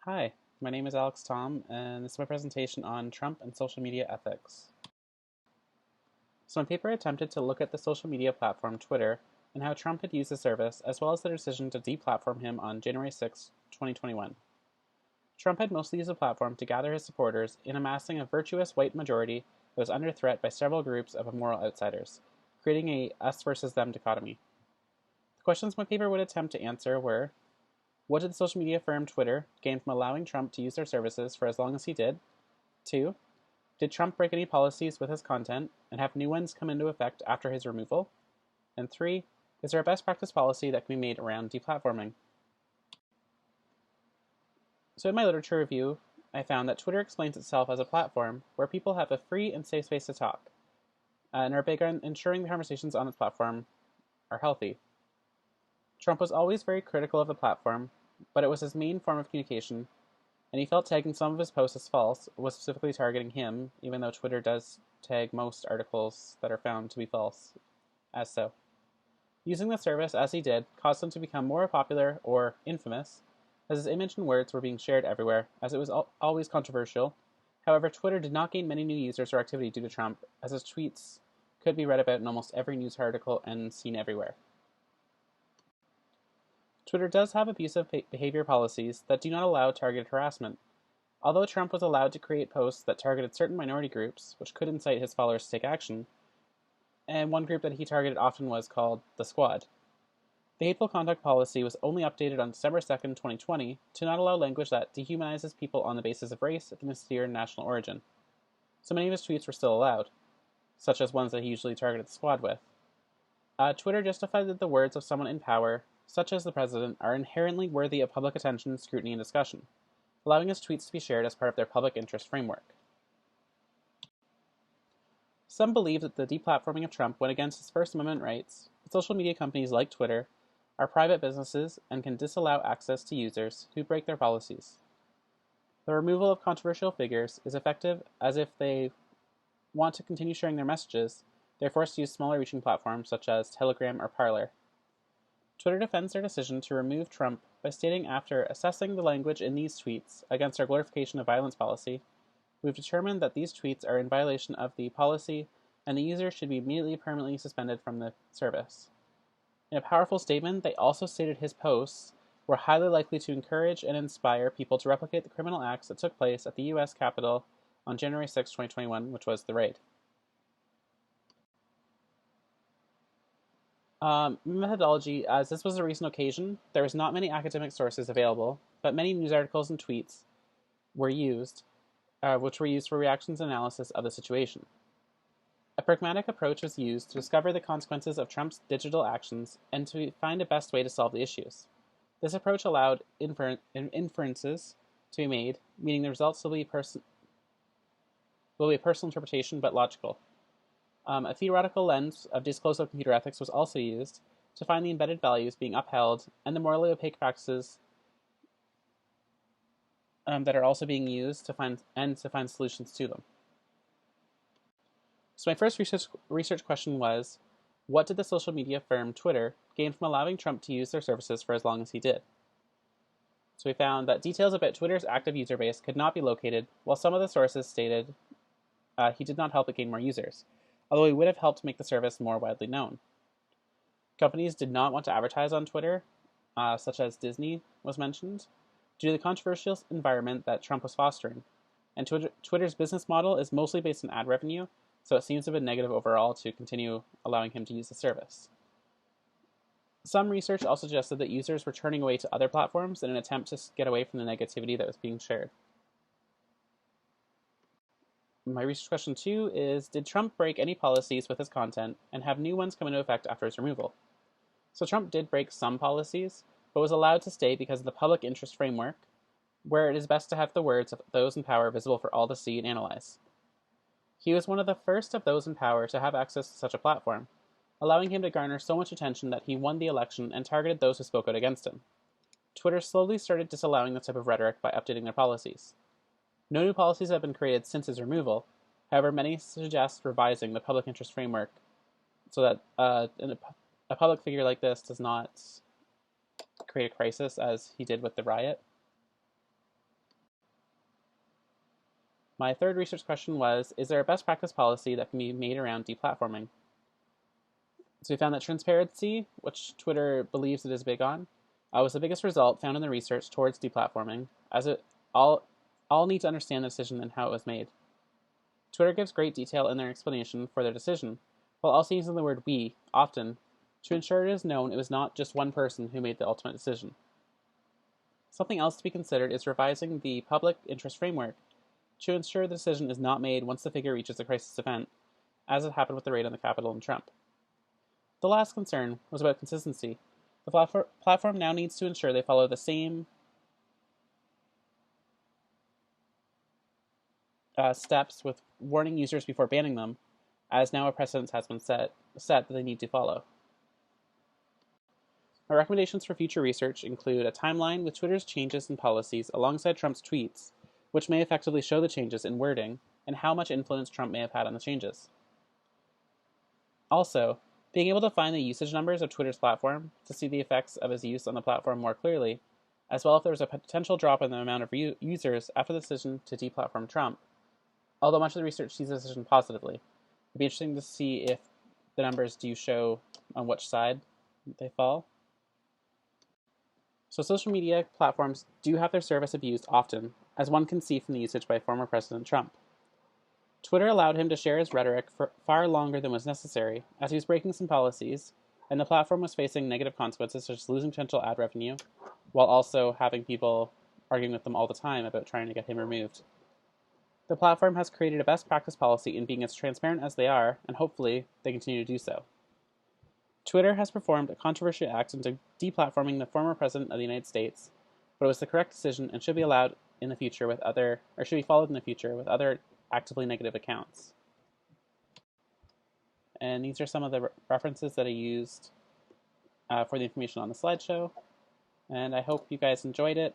Hi, my name is Alex Tom, and this is my presentation on Trump and social media ethics. So my paper attempted to look at the social media platform Twitter and how Trump had used the service, as well as the decision to deplatform him on January 6, 2021. Trump had mostly used the platform to gather his supporters in amassing a virtuous white majority that was under threat by several groups of immoral outsiders, creating a us versus them dichotomy. The questions my paper would attempt to answer were: what did the social media firm Twitter gain from allowing Trump to use their services for as long as he did? 2. Did Trump break any policies with his content and have new ones come into effect after his removal? And 3. Is there a best practice policy that can be made around deplatforming? So in my literature review, I found that Twitter explains itself as a platform where people have a free and safe space to talk, and are big on ensuring the conversations on its platform are healthy. Trump was always very critical of the platform, but it was his main form of communication, and he felt tagging some of his posts as false was specifically targeting him, even though Twitter does tag most articles that are found to be false as so. Using the service as he did caused him to become more popular or infamous, as his image and words were being shared everywhere, as it was always controversial. However, Twitter did not gain many new users or activity due to Trump, as his tweets could be read about in almost every news article and seen everywhere. Twitter does have abusive behavior policies that do not allow targeted harassment. Although Trump was allowed to create posts that targeted certain minority groups, which could incite his followers to take action, and one group that he targeted often was called the Squad. The hateful conduct policy was only updated on December 2nd, 2020, to not allow language that dehumanizes people on the basis of race, ethnicity, or national origin. So many of his tweets were still allowed, such as ones that he usually targeted the Squad with. Twitter justified that the words of someone in power, such as the president, are inherently worthy of public attention, scrutiny, and discussion, allowing his tweets to be shared as part of their public interest framework. Some believe that the deplatforming of Trump went against his First Amendment rights, but social media companies like Twitter are private businesses and can disallow access to users who break their policies. The removal of controversial figures is effective, as if they want to continue sharing their messages, they're forced to use smaller reaching platforms such as Telegram or Parler. Twitter defends their decision to remove Trump by stating, after assessing the language in these tweets against our glorification of violence policy, we've determined that these tweets are in violation of the policy and the user should be immediately permanently suspended from the service. In a powerful statement, they also stated his posts were highly likely to encourage and inspire people to replicate the criminal acts that took place at the U.S. Capitol on January 6, 2021, which was the raid. Methodology: as this was a recent occasion, there was not many academic sources available, but many news articles and tweets were used, which were used for reactions and analysis of the situation. A pragmatic approach was used to discover the consequences of Trump's digital actions and to find a best way to solve the issues. This approach allowed inferences to be made, meaning the results will be a personal interpretation but logical. A theoretical lens of disclosive computer ethics was also used to find the embedded values being upheld and the morally opaque practices that are also being used to find solutions to them. So my first research question was, what did the social media firm Twitter gain from allowing Trump to use their services for as long as he did? So we found that details about Twitter's active user base could not be located, while some of the sources stated he did not help it gain more users, although he would have helped make the service more widely known. Companies did not want to advertise on Twitter, such as Disney was mentioned, due to the controversial environment that Trump was fostering. And Twitter's business model is mostly based on ad revenue, so it seems to have been negative overall to continue allowing him to use the service. Some research also suggested that users were turning away to other platforms in an attempt to get away from the negativity that was being shared. My research question 2 is, did Trump break any policies with his content and have new ones come into effect after his removal? So Trump did break some policies, but was allowed to stay because of the public interest framework, where it is best to have the words of those in power visible for all to see and analyze. He was one of the first of those in power to have access to such a platform, allowing him to garner so much attention that he won the election and targeted those who spoke out against him. Twitter slowly started disallowing this type of rhetoric by updating their policies. No new policies have been created since his removal. However, many suggest revising the public interest framework so that a public figure like this does not create a crisis as he did with the riot. My third research question was, is there a best practice policy that can be made around deplatforming? So we found that transparency, which Twitter believes it is big on, was the biggest result found in the research towards deplatforming, as it all need to understand the decision and how it was made. Twitter gives great detail in their explanation for their decision, while also using the word we, often, to ensure it is known it was not just one person who made the ultimate decision. Something else to be considered is revising the public interest framework to ensure the decision is not made once the figure reaches a crisis event, as it happened with the raid on the Capitol and Trump. The last concern was about consistency. The platform now needs to ensure they follow the same steps with warning users before banning them, as now a precedent has been set that they need to follow. My recommendations for future research include a timeline with Twitter's changes and policies alongside Trump's tweets, which may effectively show the changes in wording and how much influence Trump may have had on the changes. Also, being able to find the usage numbers of Twitter's platform to see the effects of his use on the platform more clearly, as well if there was a potential drop in the amount of users after the decision to deplatform Trump, although much of the research sees the decision positively. It'd be interesting to see if the numbers do show on which side they fall. So social media platforms do have their service abused often, as one can see from the usage by former President Trump. Twitter allowed him to share his rhetoric for far longer than was necessary, as he was breaking some policies, and the platform was facing negative consequences such as losing potential ad revenue, while also having people arguing with them all the time about trying to get him removed. The platform has created a best practice policy in being as transparent as they are, and hopefully they continue to do so. Twitter has performed a controversial act into deplatforming the former president of the United States, but it was the correct decision and should be allowed in the future with should be followed in the future with other actively negative accounts. And these are some of the references that I used for the information on the slideshow. And I hope you guys enjoyed it.